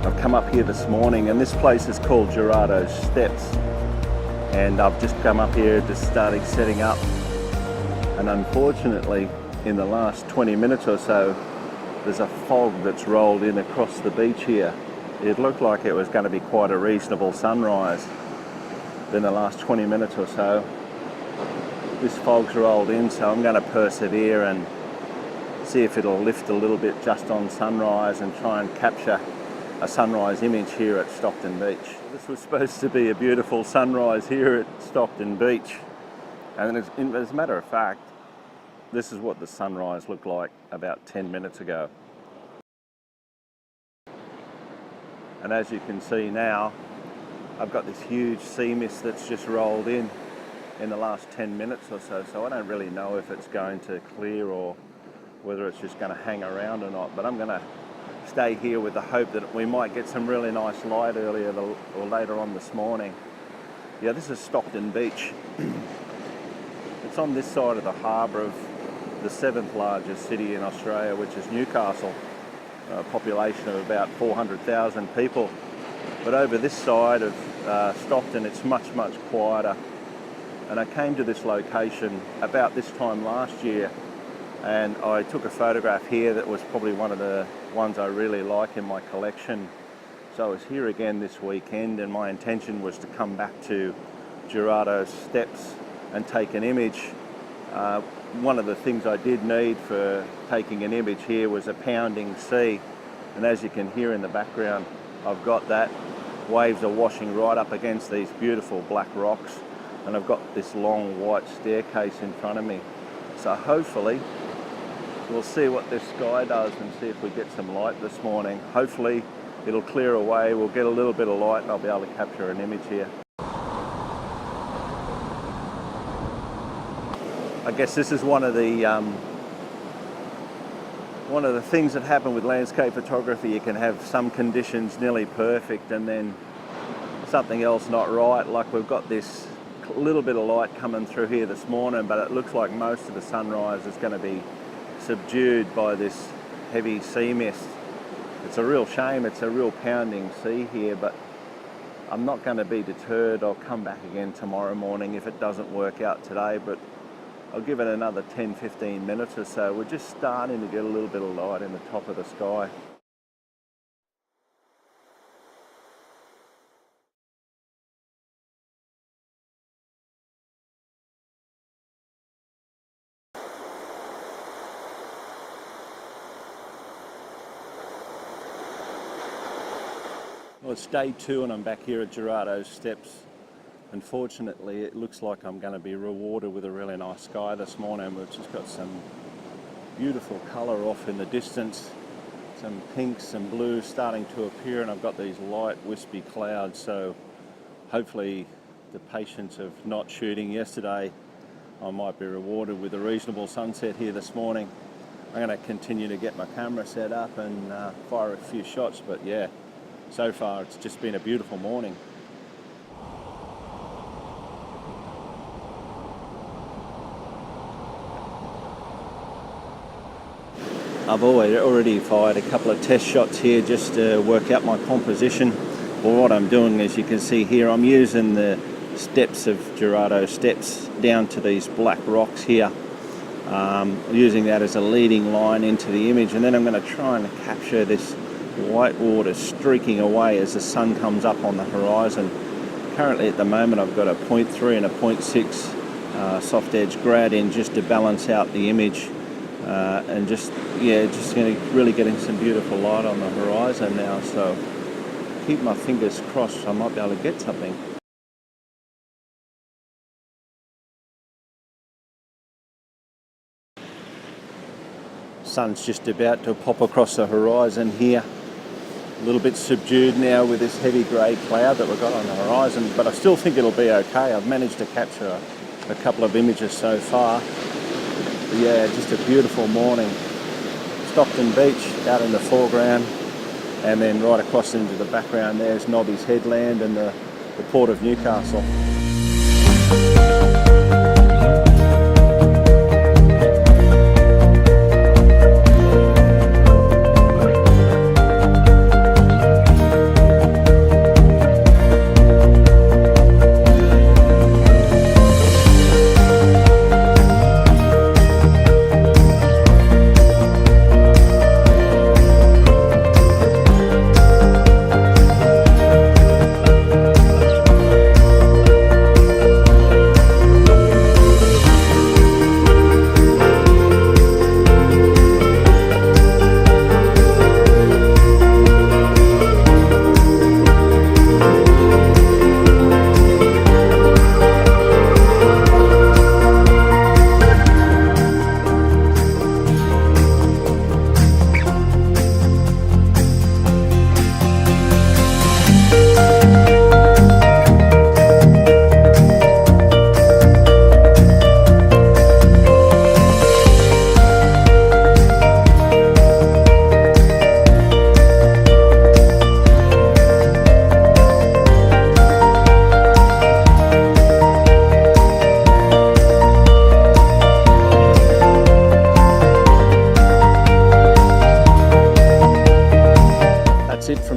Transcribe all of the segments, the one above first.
I've come up here this morning, and this place is called Jurado's Steps, and I've just come up here just starting setting up, and unfortunately in the last 20 minutes or so there's a fog that's rolled in across the beach here. It looked like it was going to be quite a reasonable sunrise. In the last 20 minutes or so this fog's rolled in, so I'm going to persevere and see if it'll lift a little bit just on sunrise and try and capture a sunrise image here at Stockton Beach. This was supposed to be a beautiful sunrise here at Stockton Beach, and as a matter of fact, this is what the sunrise looked like about 10 minutes ago. And as you can see now, I've got this huge sea mist that's just rolled in the last 10 minutes or so, so I don't really know if it's going to clear or whether it's just going to hang around or not, but I'm going to stay here with the hope that we might get some really nice light earlier or later on this morning. Yeah, this is Stockton Beach. It's on this side of the harbour of the 7th largest city in Australia, which is Newcastle, a population of about 400,000 people. But over this side of Stockton, it's much quieter. And I came to this location about this time last year, and I took a photograph here that was probably one of the ones I really like in my collection. So I was here again this weekend, and my intention was to come back to Jurado's Steps and take an image. One of the things I did need for taking an image here was a pounding sea, and as you can hear in the background, I've got that. Waves are washing right up against these beautiful black rocks, and I've got this long white staircase in front of me. So hopefully we'll see what this sky does and see if we get some light this morning. Hopefully it'll clear away, we'll get a little bit of light, and I'll be able to capture an image here. I guess this is one of the things that happen with landscape photography. You can have some conditions nearly perfect and then something else not right. Like we've got this little bit of light coming through here this morning, but it looks like most of the sunrise is going to be subdued by this heavy sea mist. It's a real shame, it's a real pounding sea here, but I'm not going to be deterred. I'll come back again tomorrow morning if it doesn't work out today, but I'll give it another 10-15 minutes or so. We're just starting to get a little bit of light in the top of the sky. Well, it's day 2 and I'm back here at Jurado's Steps. Unfortunately, it looks like I'm going to be rewarded with a really nice sky this morning. We've just got some beautiful colour off in the distance, some pinks, some blues starting to appear, and I've got these light wispy clouds, so hopefully the patience of not shooting yesterday, I might be rewarded with a reasonable sunset here this morning. I'm going to continue to get my camera set up and fire a few shots, but yeah, so far it's just been a beautiful morning. I've already fired a couple of test shots here just to work out my composition. Well, what I'm doing, as you can see here, I'm using the steps of Jurado Steps down to these black rocks here. Using that as a leading line into the image, and then I'm going to try and capture this white water streaking away as the sun comes up on the horizon. Currently at the moment I've got a 0.3 and a 0.6 soft edge grad in just to balance out the image. And just going to really getting some beautiful light on the horizon now, so keep my fingers crossed I might be able to get something. Sun's just about to pop across the horizon here. A little bit subdued now with this heavy grey cloud that we've got on the horizon, but I still think it'll be okay. I've managed to capture a couple of images so far. Yeah, just a beautiful morning. Stockton Beach out in the foreground, and then right across into the background there's Nobby's Headland and the Port of Newcastle.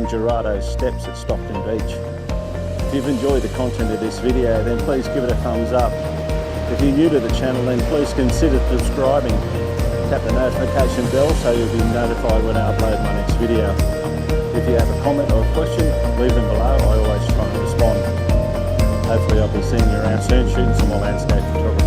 from Gerardo's Steps at Stockton Beach. If you've enjoyed the content of this video, then please give it a thumbs up. If you're new to the channel, then please consider subscribing. Tap the notification bell so you'll be notified when I upload my next video. If you have a comment or a question, leave them below. I always try and respond. Hopefully I'll be seeing you around soon, shooting some more landscape photography.